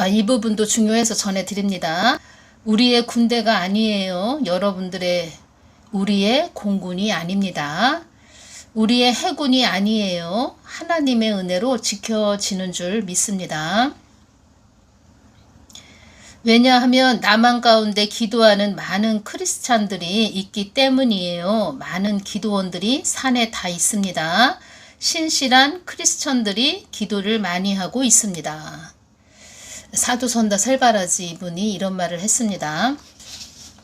이 부분도 중요해서 전해드립니다. 우리의 군대가 아니에요. 우리의 공군이 아닙니다. 우리의 해군이 아니에요. 하나님의 은혜로 지켜지는 줄 믿습니다. 왜냐하면 남한 가운데 기도하는 많은 크리스찬들이 있기 때문이에요. 많은 기도원들이 산에 다 있습니다. 신실한 크리스천들이 기도를 많이 하고 있습니다. 사도선다 셀바라지 이분이 이런 말을 했습니다.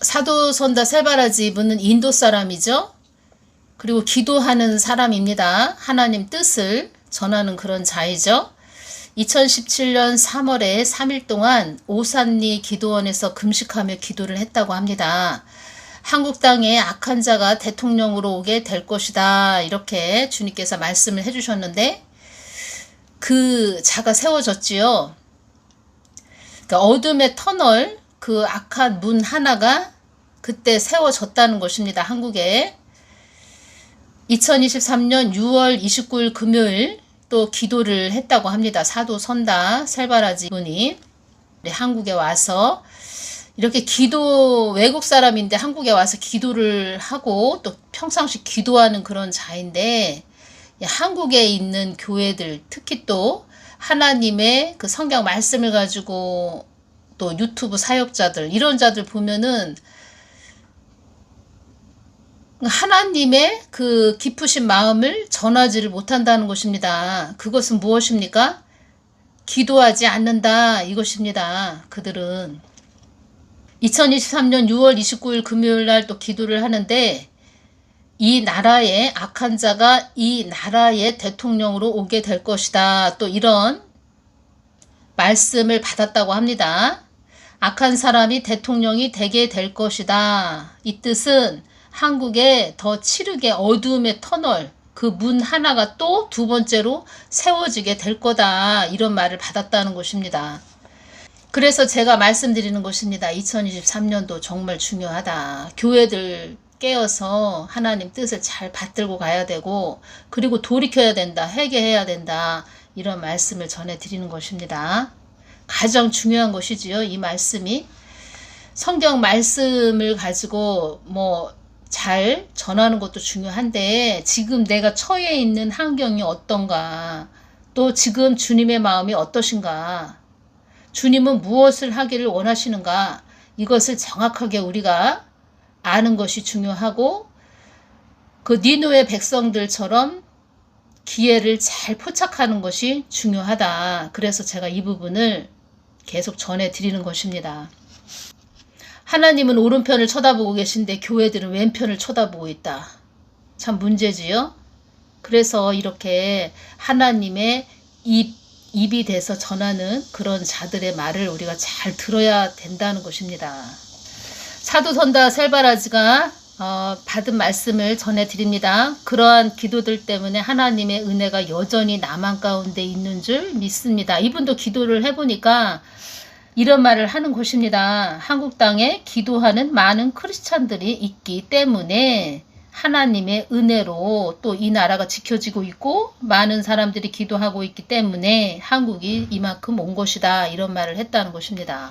사도선다 셀바라지 이분은 인도 사람이죠. 그리고 기도하는 사람입니다. 하나님 뜻을 전하는 그런 자이죠. 2017년 3월에 3일 동안 오산리 기도원에서 금식하며 기도를 했다고 합니다. 한국 땅에 악한 자가 대통령으로 오게 될 것이다. 이렇게 주님께서 말씀을 해주셨는데 그 자가 세워졌지요. 그러니까 어둠의 터널, 그 악한 문 하나가 그때 세워졌다는 것입니다. 한국에. 2023년 6월 29일 금요일 또 기도를 했다고 합니다. 사도 선다 셀바라지 분이 한국에 와서 이렇게 외국 사람인데 한국에 와서 기도를 하고 또 평상시 기도하는 그런 자인데 한국에 있는 교회들 특히 또 하나님의 그 성경 말씀을 가지고 또 유튜브 사역자들 이런 자들 보면은 하나님의 그 깊으신 마음을 전하지를 못한다는 것입니다. 그것은 무엇입니까? 기도하지 않는다 이것입니다. 그들은 2023년 6월 29일 금요일 날 또 기도를 하는데 이 나라의 악한 자가 이 나라의 대통령으로 오게 될 것이다. 또 이런 말씀을 받았다고 합니다. 악한 사람이 대통령이 되게 될 것이다. 이 뜻은 한국에 더 치르게 어두움의 터널 그 문 하나가 또 두 번째로 세워지게 될 거다. 이런 말을 받았다는 것입니다. 그래서 제가 말씀드리는 것입니다. 2023년도 정말 중요하다. 교회들 깨어서 하나님 뜻을 잘 받들고 가야 되고 그리고 돌이켜야 된다. 회개해야 된다. 이런 말씀을 전해드리는 것입니다. 가장 중요한 것이지요. 이 말씀이 성경 말씀을 가지고 잘 전하는 것도 중요한데 지금 내가 처해 있는 환경이 어떤가 또 지금 주님의 마음이 어떠신가 주님은 무엇을 하기를 원하시는가 이것을 정확하게 우리가 아는 것이 중요하고 그 니느웨 백성들처럼 기회를 잘 포착하는 것이 중요하다. 그래서 제가 이 부분을 계속 전해드리는 것입니다. 하나님은 오른편을 쳐다보고 계신데 교회들은 왼편을 쳐다보고 있다. 참 문제지요. 그래서 이렇게 하나님의 입이 돼서 전하는 그런 자들의 말을 우리가 잘 들어야 된다는 것입니다. 사도선다 셀바라지가 받은 말씀을 전해드립니다. 그러한 기도들 때문에 하나님의 은혜가 여전히 남한 가운데 있는 줄 믿습니다. 이분도 기도를 해보니까 이런 말을 하는 것입니다. 한국 땅에 기도하는 많은 크리스찬들이 있기 때문에 하나님의 은혜로 또 이 나라가 지켜지고 있고 많은 사람들이 기도하고 있기 때문에 한국이 이만큼 온 것이다. 이런 말을 했다는 것입니다.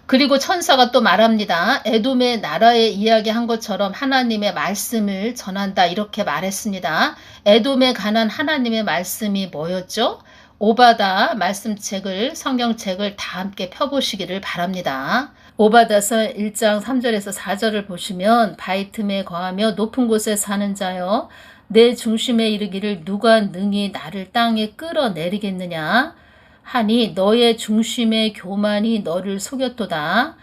그리고 천사가 또 말합니다. 에돔의 나라에 이야기한 것처럼 하나님의 말씀을 전한다. 이렇게 말했습니다. 에돔에 관한 하나님의 말씀이 뭐였죠? 오바다 말씀책을 성경책을 다 함께 펴보시기를 바랍니다. 오바다서 1장 3절에서 4절을 보시면 바위 틈에 거하며 높은 곳에 사는 자여 내 중심에 이르기를 누가 능히 나를 땅에 끌어내리겠느냐 하니 너의 중심의 교만이 너를 속였도다.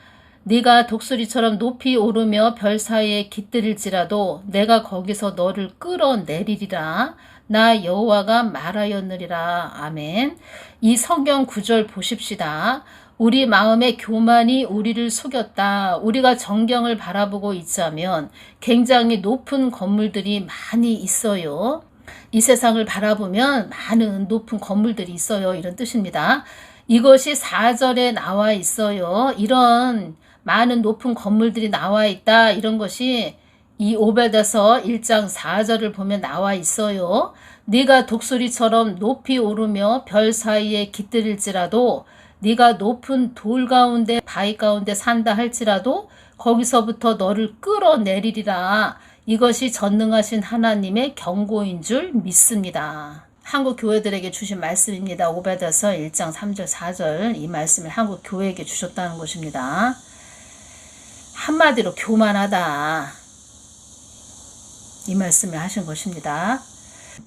네가 독수리처럼 높이 오르며 별 사이에 깃들일지라도 내가 거기서 너를 끌어내리리라. 나 여호와가 말하였느니라. 아멘. 이 성경 구절 보십시다. 우리 마음의 교만이 우리를 속였다. 우리가 정경을 바라보고 있자면 굉장히 높은 건물들이 많이 있어요. 이 세상을 바라보면 많은 높은 건물들이 있어요. 이런 뜻입니다. 이것이 4절에 나와 있어요. 이런 많은 높은 건물들이 나와 있다. 이런 것이 이 오베다서 1장 4절을 보면 나와 있어요. 네가 독수리처럼 높이 오르며 별 사이에 깃들일지라도 네가 높은 돌 가운데 바위 가운데 산다 할지라도 거기서부터 너를 끌어내리리라. 이것이 전능하신 하나님의 경고인 줄 믿습니다. 한국 교회들에게 주신 말씀입니다. 오베드서 1장 3절 4절 이 말씀을 한국 교회에게 주셨다는 것입니다. 한마디로 교만하다. 이 말씀을 하신 것입니다.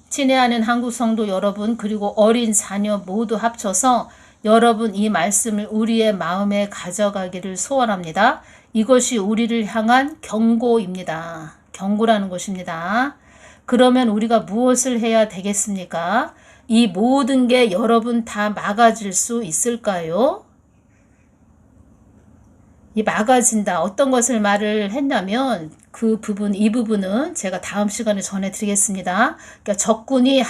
친애하는 한국 성도 여러분 그리고 어린 자녀 모두 합쳐서 여러분 이 말씀을 우리의 마음에 가져가기를 소원합니다. 이것이 우리를 향한 경고입니다. 경고라는 것입니다. 그러면 우리가 무엇을 해야 되겠습니까? 이 모든 게 여러분 다 막아질 수 있을까요? 이 막아진다. 어떤 것을 말을 했냐면 이 부분은 제가 다음 시간에 전해드리겠습니다. 그러니까 적군이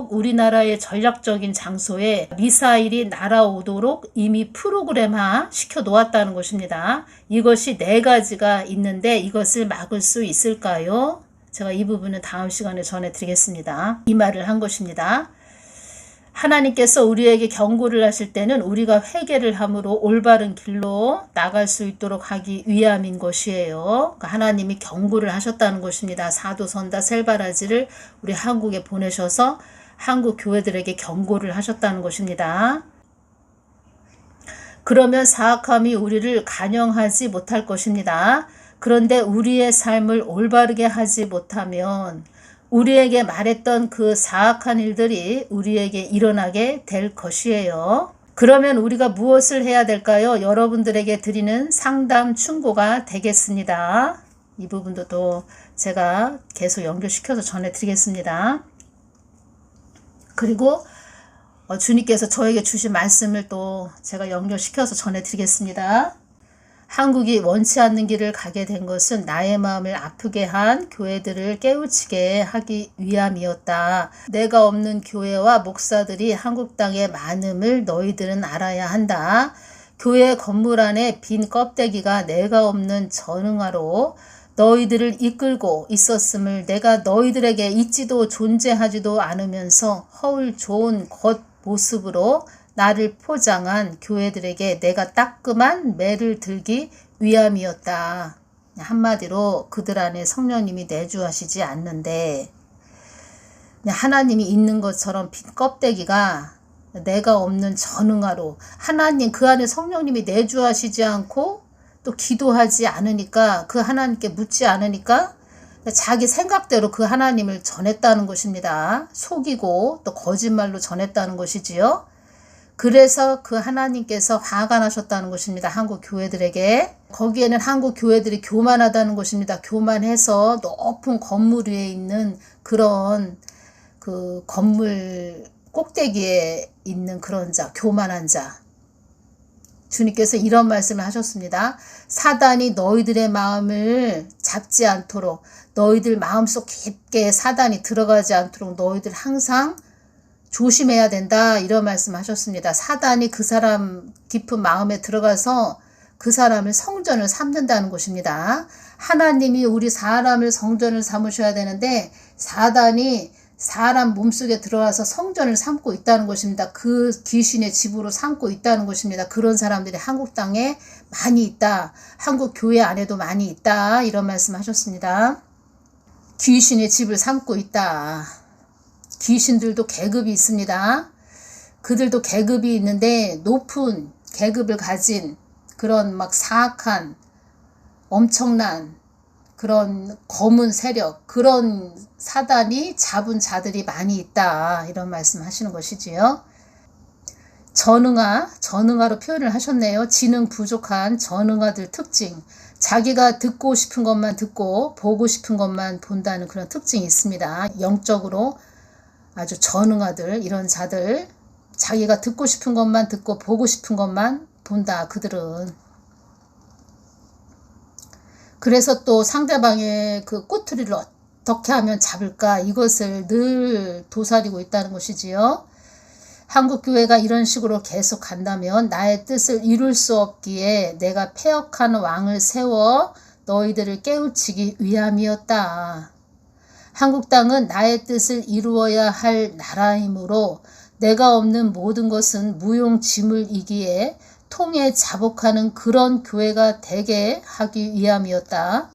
우리나라의 전략적인 장소에 미사일이 날아오도록 이미 프로그램화 시켜 놓았다는 것입니다. 이것이 4가지가 있는데 이것을 막을 수 있을까요? 제가 이 부분은 다음 시간에 전해드리겠습니다. 이 말을 한 것입니다. 하나님께서 우리에게 경고를 하실 때는 우리가 회개를 함으로 올바른 길로 나갈 수 있도록 하기 위함인 것이에요. 그러니까 하나님이 경고를 하셨다는 것입니다. 사도 선다 셀바라지를 우리 한국에 보내셔서 한국 교회들에게 경고를 하셨다는 것입니다. 그러면 사악함이 우리를 간영하지 못할 것입니다. 그런데 우리의 삶을 올바르게 하지 못하면 우리에게 말했던 그 사악한 일들이 우리에게 일어나게 될 것이에요. 그러면 우리가 무엇을 해야 될까요? 여러분들에게 드리는 상담 충고가 되겠습니다. 이 부분도 또 제가 계속 연결시켜서 전해드리겠습니다. 그리고 주님께서 저에게 주신 말씀을 또 제가 연결시켜서 전해드리겠습니다. 한국이 원치 않는 길을 가게 된 것은 나의 마음을 아프게 한 교회들을 깨우치게 하기 위함이었다. 내가 없는 교회와 목사들이 한국 땅에 많음을 너희들은 알아야 한다. 교회 건물 안에 빈 껍데기가 내가 없는 전응아로 너희들을 이끌고 있었음을 내가 너희들에게 있지도 존재하지도 않으면서 허울 좋은 겉모습으로 나를 포장한 교회들에게 내가 따끔한 매를 들기 위함이었다. 한마디로 그들 안에 성령님이 내주하시지 않는데 하나님이 있는 것처럼 빈 껍데기가 내가 없는 전응아로 하나님 그 안에 성령님이 내주하시지 않고 또 기도하지 않으니까 그 하나님께 묻지 않으니까 자기 생각대로 그 하나님을 전했다는 것입니다. 속이고 또 거짓말로 전했다는 것이지요. 그래서 그 하나님께서 화가 나셨다는 것입니다. 한국 교회들에게. 거기에는 한국 교회들이 교만하다는 것입니다. 교만해서 높은 건물 위에 있는 그런 그 건물 꼭대기에 있는 그런 자, 교만한 자. 주님께서 이런 말씀을 하셨습니다. 사단이 너희들의 마음을 잡지 않도록 너희들 마음속 깊게 사단이 들어가지 않도록 너희들 항상 조심해야 된다 이런 말씀 하셨습니다. 사단이 그 사람 깊은 마음에 들어가서 그 사람을 성전을 삼는다는 것입니다. 하나님이 우리 사람을 성전을 삼으셔야 되는데 사단이 사람 몸속에 들어와서 성전을 삼고 있다는 것입니다. 그 귀신의 집으로 삼고 있다는 것입니다. 그런 사람들이 한국 땅에 많이 있다. 한국 교회 안에도 많이 있다. 이런 말씀 하셨습니다. 귀신의 집을 삼고 있다. 귀신들도 계급이 있습니다. 그들도 계급이 있는데 높은 계급을 가진 그런 막 사악한 엄청난 그런 검은 세력 그런 사단이 잡은 자들이 많이 있다. 이런 말씀 하시는 것이지요. 전응아로 표현을 하셨네요. 지능 부족한 전응아들 특징. 자기가 듣고 싶은 것만 듣고 보고 싶은 것만 본다는 그런 특징이 있습니다. 영적으로 아주 전응아들 이런 자들 자기가 듣고 싶은 것만 듣고 보고 싶은 것만 본다. 그들은 그래서 또 상대방의 그 꼬투리를 어떻게 하면 잡을까 이것을 늘 도사리고 있다는 것이지요. 한국교회가 이런 식으로 계속 간다면 나의 뜻을 이룰 수 없기에 내가 패역한 왕을 세워 너희들을 깨우치기 위함이었다. 한국 땅은 나의 뜻을 이루어야 할 나라이므로 내가 없는 모든 것은 무용지물이기에 통에 자복하는 그런 교회가 되게 하기 위함이었다.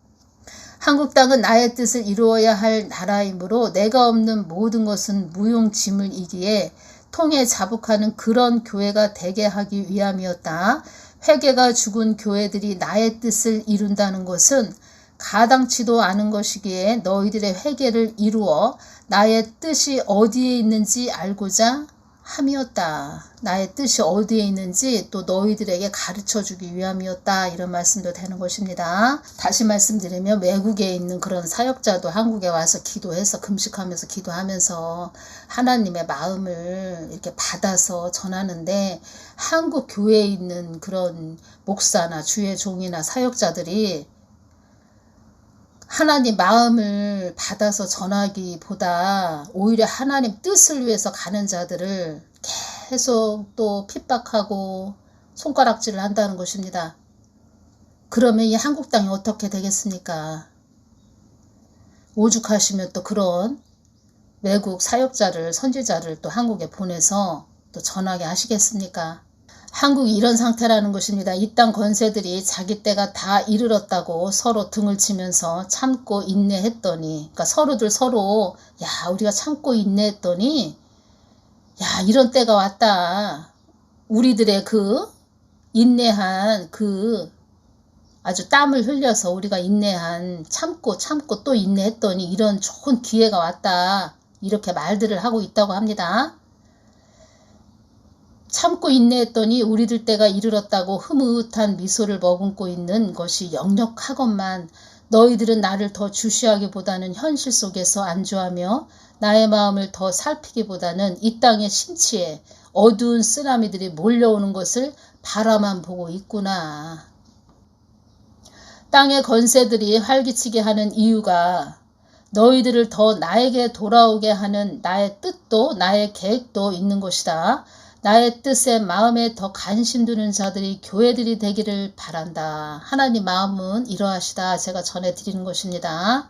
한국 땅은 나의 뜻을 이루어야 할 나라이므로 내가 없는 모든 것은 무용지물이기에 통에 자복하는 그런 교회가 되게 하기 위함이었다. 회개가 죽은 교회들이 나의 뜻을 이룬다는 것은 가당치도 않은 것이기에 너희들의 회개를 이루어 나의 뜻이 어디에 있는지 알고자 함이었다. 나의 뜻이 어디에 있는지 또 너희들에게 가르쳐주기 위함이었다. 이런 말씀도 되는 것입니다. 다시 말씀드리면 외국에 있는 그런 사역자도 한국에 와서 기도해서 금식하면서 기도하면서 하나님의 마음을 이렇게 받아서 전하는데, 한국 교회에 있는 그런 목사나 주의 종이나 사역자들이 하나님 마음을 받아서 전하기보다 오히려 하나님 뜻을 위해서 가는 자들을 계속 또 핍박하고 손가락질을 한다는 것입니다. 그러면 이 한국 땅이 어떻게 되겠습니까? 오죽하시면 또 그런 외국 사역자를, 선지자를 또 한국에 보내서 또 전하게 하시겠습니까? 한국이 이런 상태라는 것입니다. 이 땅 권세들이 자기 때가 다 이르렀다고 서로 등을 치면서 참고 인내했더니, 그러니까 서로들 서로 야 우리가 참고 인내했더니 야 이런 때가 왔다. 우리들의 그 인내한 그 아주 땀을 흘려서 우리가 인내한 참고 또 인내했더니 이런 좋은 기회가 왔다. 이렇게 말들을 하고 있다고 합니다. 참고 인내했더니 우리들 때가 이르렀다고 흐뭇한 미소를 머금고 있는 것이 역력하건만 너희들은 나를 더 주시하기보다는 현실 속에서 안주하며 나의 마음을 더 살피기보다는 이 땅의 심취에 어두운 쓰나미들이 몰려오는 것을 바라만 보고 있구나. 땅의 권세들이 활기치게 하는 이유가 너희들을 더 나에게 돌아오게 하는 나의 뜻도 나의 계획도 있는 것이다. 나의 뜻에 마음에 더 관심 두는 자들이 교회들이 되기를 바란다. 하나님 마음은 이러하시다. 제가 전해드리는 것입니다.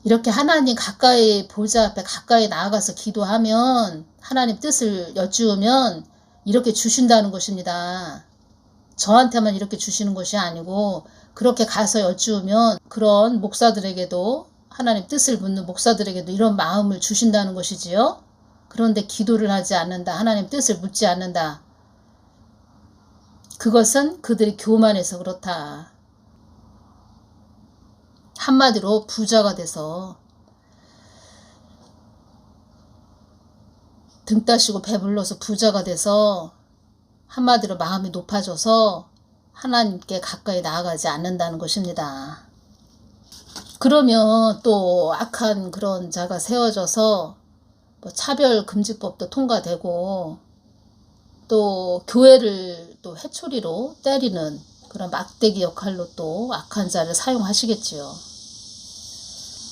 이렇게 하나님 가까이 보좌 앞에 가까이 나아가서 기도하면 하나님 뜻을 여쭈으면 이렇게 주신다는 것입니다. 저한테만 이렇게 주시는 것이 아니고 그렇게 가서 여쭈으면 그런 목사들에게도, 하나님 뜻을 묻는 목사들에게도 이런 마음을 주신다는 것이지요. 그런데 기도를 하지 않는다. 하나님 뜻을 묻지 않는다. 그것은 그들이 교만해서 그렇다. 한마디로 부자가 돼서 등 따시고 배불러서 부자가 돼서 한마디로 마음이 높아져서 하나님께 가까이 나아가지 않는다는 것입니다. 그러면 또 악한 그런 자가 세워져서 차별금지법도 통과되고 또 교회를 또 회초리로 때리는 그런 막대기 역할로 또 악한 자를 사용하시겠지요.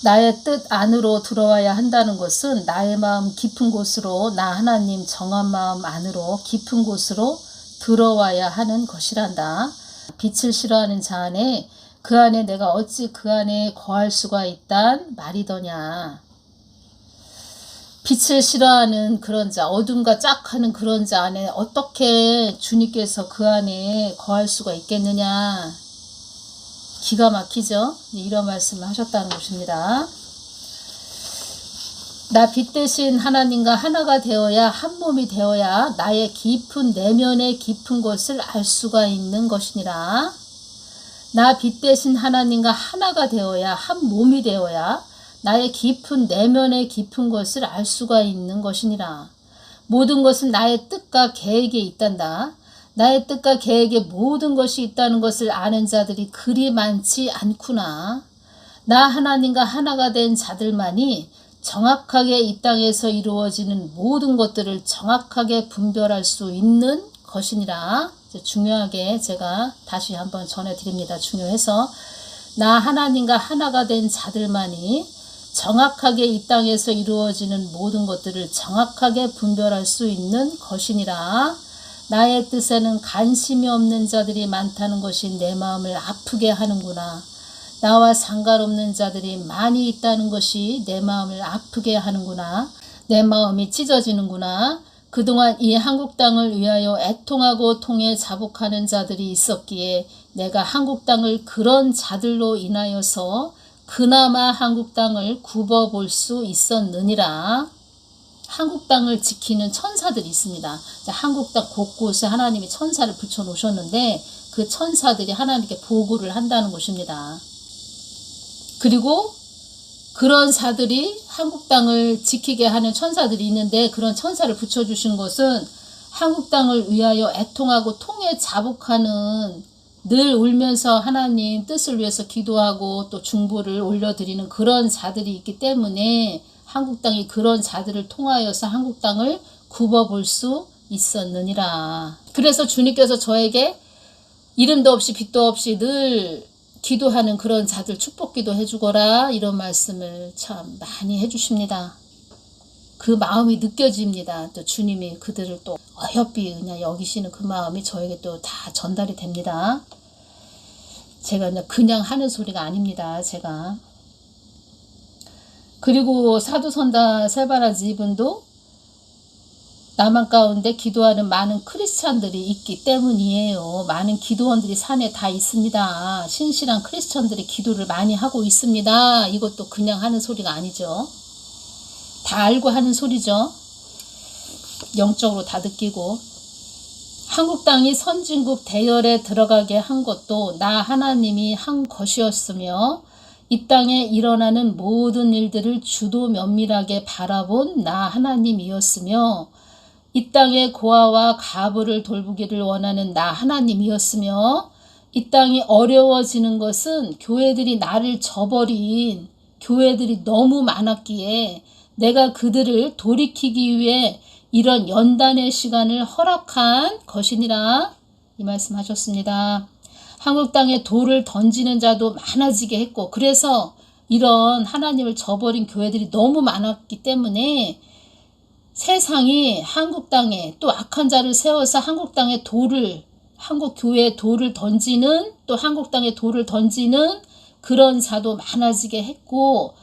나의 뜻 안으로 들어와야 한다는 것은 나의 마음 깊은 곳으로, 나 하나님 정한 마음 안으로 깊은 곳으로 들어와야 하는 것이란다. 빛을 싫어하는 자 안에 그 안에 내가 어찌 그 안에 거할 수가 있단 말이더냐. 빛을 싫어하는 그런 자, 어둠과 짝하는 그런 자 안에 어떻게 주님께서 그 안에 거할 수가 있겠느냐. 기가 막히죠. 이런 말씀을 하셨다는 것입니다. 나 빛 대신 하나님과 하나가 되어야, 한 몸이 되어야 나의 깊은 내면의 깊은 것을 알 수가 있는 것이니라. 나 빛 대신 하나님과 하나가 되어야, 한 몸이 되어야 나의 깊은 내면의 깊은 것을 알 수가 있는 것이니라. 모든 것은 나의 뜻과 계획에 있단다. 나의 뜻과 계획에 모든 것이 있다는 것을 아는 자들이 그리 많지 않구나. 나 하나님과 하나가 된 자들만이 정확하게 이 땅에서 이루어지는 모든 것들을 정확하게 분별할 수 있는 것이니라. 중요하게 제가 다시 한번 전해드립니다. 중요해서 나 하나님과 하나가 된 자들만이 정확하게 이 땅에서 이루어지는 모든 것들을 정확하게 분별할 수 있는 것이니라. 나의 뜻에는 관심이 없는 자들이 많다는 것이 내 마음을 아프게 하는구나. 나와 상관없는 자들이 많이 있다는 것이 내 마음을 아프게 하는구나. 내 마음이 찢어지는구나. 그동안 이 한국 땅을 위하여 애통하고 통해 자복하는 자들이 있었기에 내가 한국 땅을 그런 자들로 인하여서 그나마 한국 땅을 굽어볼 수 있었느니라. 한국 땅을 지키는 천사들이 있습니다. 한국 땅 곳곳에 하나님이 천사를 붙여놓으셨는데 그 천사들이 하나님께 보고를 한다는 것입니다. 그리고 그런 자들이 한국 땅을 지키게 하는 천사들이 있는데 그런 천사를 붙여주신 것은 한국 땅을 위하여 애통하고 통해 자복하는, 늘 울면서 하나님 뜻을 위해서 기도하고 또 중보를 올려드리는 그런 자들이 있기 때문에 한국 땅이 그런 자들을 통하여서 한국 땅을 굽어볼 수 있었느니라. 그래서 주님께서 저에게 이름도 없이 빛도 없이 늘 기도하는 그런 자들 축복기도 해주거라, 이런 말씀을 참 많이 해주십니다. 그 마음이 느껴집니다. 또 주님이 그들을 또 어여삐 그냥 여기시는 그 마음이 저에게 또 다 전달이 됩니다. 제가 그냥 하는 소리가 아닙니다. 제가. 그리고 사도선다 세바라지 이분도 남한 가운데 기도하는 많은 크리스찬들이 있기 때문이에요. 많은 기도원들이 산에 다 있습니다. 신실한 크리스찬들이 기도를 많이 하고 있습니다. 이것도 그냥 하는 소리가 아니죠. 다 알고 하는 소리죠. 영적으로 다 느끼고. 한국 땅이 선진국 대열에 들어가게 한 것도 나 하나님이 한 것이었으며 이 땅에 일어나는 모든 일들을 주도 면밀하게 바라본 나 하나님이었으며 이 땅의 고아와 가부를 돌보기를 원하는 나 하나님이었으며 이 땅이 어려워지는 것은 교회들이 나를 저버린 교회들이 너무 많았기에 내가 그들을 돌이키기 위해 이런 연단의 시간을 허락한 것이니라, 이 말씀 하셨습니다. 한국 땅에 돌을 던지는 자도 많아지게 했고, 그래서 이런 하나님을 저버린 교회들이 너무 많았기 때문에 세상이 한국 땅에 또 악한 자를 세워서 한국 땅에 돌을, 한국 교회에 돌을 던지는, 또 한국 땅에 돌을 던지는 그런 자도 많아지게 했고,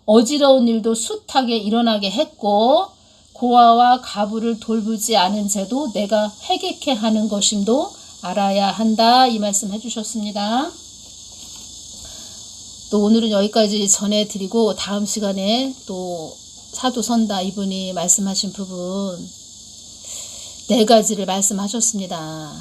어지러운 일도 숱하게 일어나게 했고, 고아와 가부를 돌보지 않은 죄도 내가 회개케 하는 것임도 알아야 한다, 이 말씀 해주셨습니다. 또 오늘은 여기까지 전해드리고 다음 시간에 또 사도선다 이분이 말씀하신 부분 4가지를 말씀하셨습니다.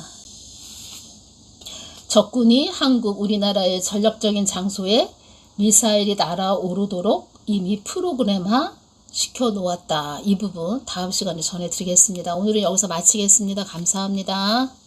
적군이 한국 우리나라의 전략적인 장소에 미사일이 날아오르도록 이미 프로그램화 시켜놓았다. 이 부분 다음 시간에 전해드리겠습니다. 오늘은 여기서 마치겠습니다. 감사합니다.